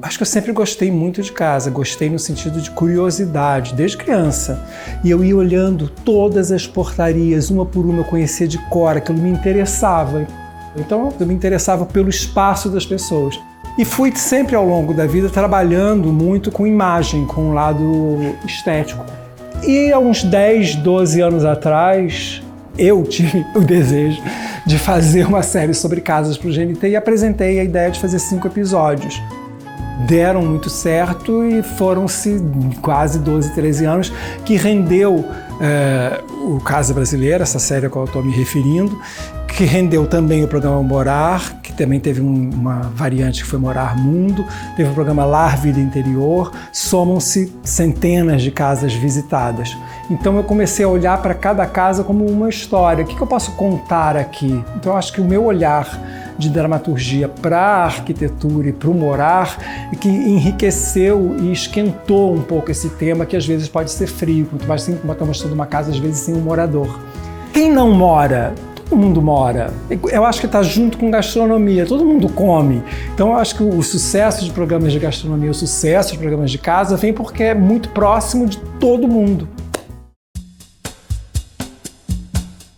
Acho que eu sempre gostei muito de casa, gostei no sentido de curiosidade, desde criança. E eu ia olhando todas as portarias, uma por uma, eu conhecia de cor, aquilo me interessava. Então eu me interessava pelo espaço das pessoas. E fui sempre ao longo da vida trabalhando muito com imagem, com o lado estético. E há uns 10, 12 anos atrás, eu tive o desejo de fazer uma série sobre casas para o GNT e apresentei a ideia de fazer 5 episódios. Deram muito certo e foram-se quase 12, 13 anos que rendeu o Casa Brasileira, essa série a qual eu estou me referindo, que rendeu também o programa Morar, que também teve uma variante que foi Morar Mundo, teve o programa Lar Vida Interior, somam-se centenas de casas visitadas. Então eu comecei a olhar para cada casa como uma história. O que eu posso contar aqui? Então eu acho que o meu olhar de dramaturgia para a arquitetura e para o morar que enriqueceu e esquentou um pouco esse tema que às vezes pode ser frio, quanto mais estamos mostrando uma casa às vezes sem um morador. Quem não mora? Todo mundo mora. Eu acho que está junto com gastronomia, todo mundo come. Então eu acho que o sucesso de programas de gastronomia, o sucesso de programas de casa vem porque é muito próximo de todo mundo.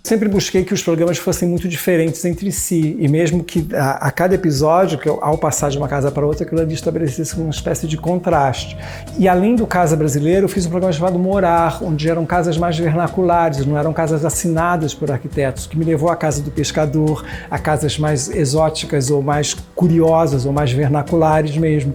Sempre busquei que os programas fossem muito diferentes entre si e mesmo que a cada episódio, que ao passar de uma casa para outra, aquilo ali estabelecesse uma espécie de contraste. E além do Casa Brasileiro, eu fiz um programa chamado Morar, onde eram casas mais vernaculares, não eram casas assinadas por arquitetos, que me levou à Casa do Pescador, a casas mais exóticas ou mais curiosas ou mais vernaculares mesmo.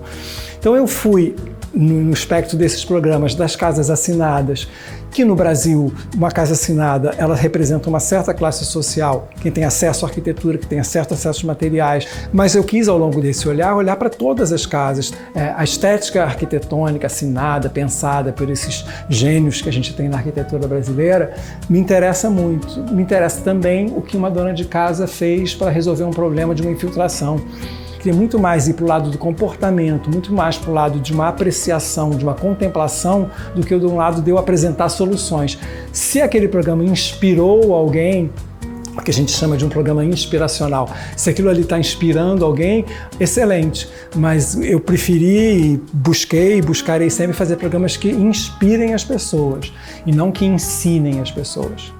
Então eu fui no espectro desses programas das casas assinadas, que no Brasil, uma casa assinada, ela representa uma certa classe social, quem tem acesso à arquitetura, que tem certo acesso aos materiais, mas eu quis ao longo desse olhar para todas as casas. A estética arquitetônica assinada, pensada por esses gênios que a gente tem na arquitetura brasileira, me interessa muito. Me interessa também o que uma dona de casa fez para resolver um problema de uma infiltração. Queria muito mais ir para o lado do comportamento, muito mais para o lado de uma apreciação, de uma contemplação, do que de um lado de eu apresentar soluções. Se aquele programa inspirou alguém, o que a gente chama de um programa inspiracional, se aquilo ali está inspirando alguém, excelente. Mas eu preferi e buscarei sempre fazer programas que inspirem as pessoas e não que ensinem as pessoas.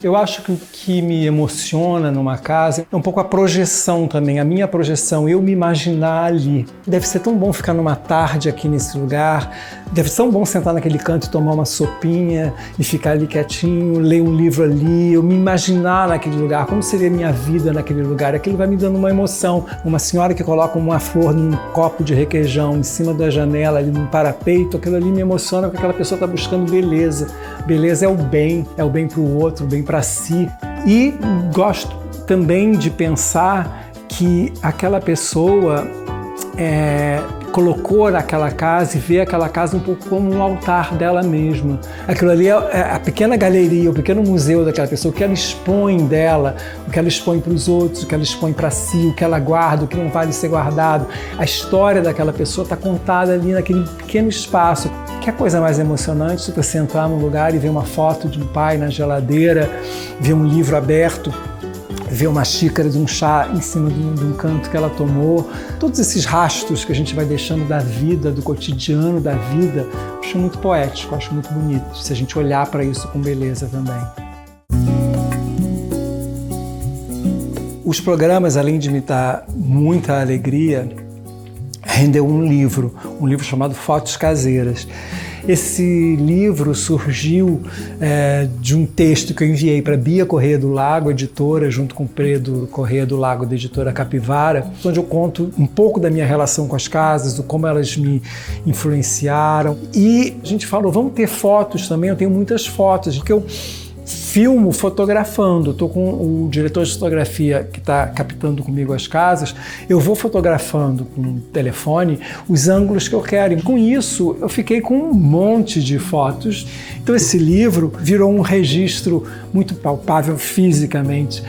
Eu acho que o que me emociona numa casa é um pouco a projeção também, a minha projeção, eu me imaginar ali. Deve ser tão bom ficar numa tarde aqui nesse lugar, deve ser tão bom sentar naquele canto e tomar uma sopinha e ficar ali quietinho, ler um livro ali, eu me imaginar naquele lugar, como seria a minha vida naquele lugar. Aquilo vai me dando uma emoção. Uma senhora que coloca uma flor num copo de requeijão em cima da janela, ali num parapeito, aquilo ali me emociona porque aquela pessoa está buscando beleza. Beleza é o bem para o outro, o bem para si. E gosto também de pensar que aquela pessoa colocou naquela casa e vê aquela casa um pouco como um altar dela mesma. Aquilo ali é a pequena galeria, o pequeno museu daquela pessoa, o que ela expõe dela, o que ela expõe para os outros, o que ela expõe para si, o que ela guarda, o que não vale ser guardado. A história daquela pessoa está contada ali naquele pequeno espaço. Que coisa mais emocionante do que você entrar num lugar e ver uma foto de um pai na geladeira, ver um livro aberto, ver uma xícara de um chá em cima de um canto que ela tomou. Todos esses rastros que a gente vai deixando da vida, do cotidiano da vida, acho muito poético, acho muito bonito, se a gente olhar para isso com beleza também. Os programas, além de me dar muita alegria, rendeu um livro chamado Fotos Caseiras. Esse livro surgiu de um texto que eu enviei para Bia Corrêa do Lago, editora, junto com o Pedro Corrêa do Lago, da editora Capivara, onde eu conto um pouco da minha relação com as casas, do como elas me influenciaram. E a gente falou, vamos ter fotos também, eu tenho muitas fotos, porque eu filmo fotografando, estou com o diretor de fotografia que está captando comigo as casas, eu vou fotografando com o telefone os ângulos que eu quero. E com isso, eu fiquei com um monte de fotos. Então esse livro virou um registro muito palpável fisicamente.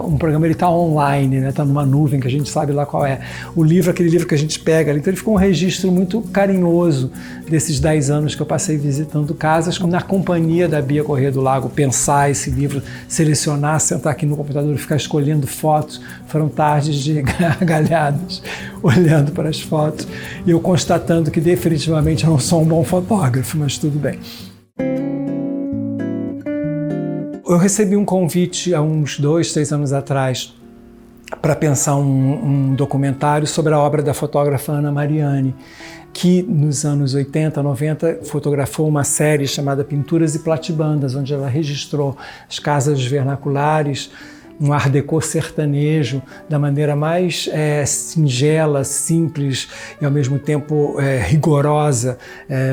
Um programa, ele está online, né? Está numa nuvem que a gente sabe lá qual é. O livro, aquele livro que a gente pega ali. Então ele ficou um registro muito carinhoso desses 10 anos que eu passei visitando casas na companhia da Bia Corrêa do Lago, pensando lançar esse livro, selecionar, sentar aqui no computador e ficar escolhendo fotos. Foram tardes de gargalhadas, olhando para as fotos e eu constatando que definitivamente eu não sou um bom fotógrafo, mas tudo bem. Eu recebi um convite há uns 2, 3 anos atrás para pensar um documentário sobre a obra da fotógrafa Ana Mariani, que nos anos 80, 90 fotografou uma série chamada Pinturas e Platibandas, onde ela registrou as casas vernaculares, um art déco sertanejo, da maneira mais singela, simples e ao mesmo tempo rigorosa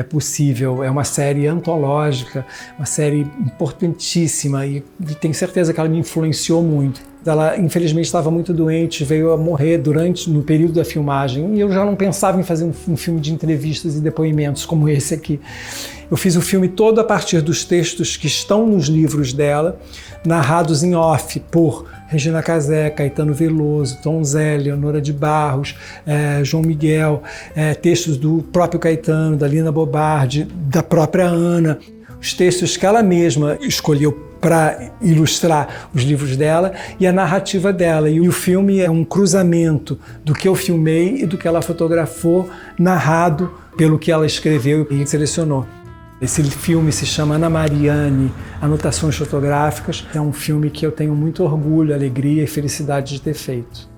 possível. É uma série antológica, uma série importantíssima e tenho certeza que ela me influenciou muito. Ela, infelizmente, estava muito doente, veio a morrer no período da filmagem, e eu já não pensava em fazer um filme de entrevistas e depoimentos como esse aqui. Eu fiz o filme todo a partir dos textos que estão nos livros dela, narrados em off por Regina Casé, Caetano Veloso, Tom Zé, Leonora de Barros, João Miguel, textos do próprio Caetano, da Lina Bobardi, da própria Ana, os textos que ela mesma escolheu para ilustrar os livros dela e a narrativa dela. E o filme é um cruzamento do que eu filmei e do que ela fotografou, narrado pelo que ela escreveu e selecionou. Esse filme se chama Ana Mariani, Anotações Fotográficas. É um filme que eu tenho muito orgulho, alegria e felicidade de ter feito.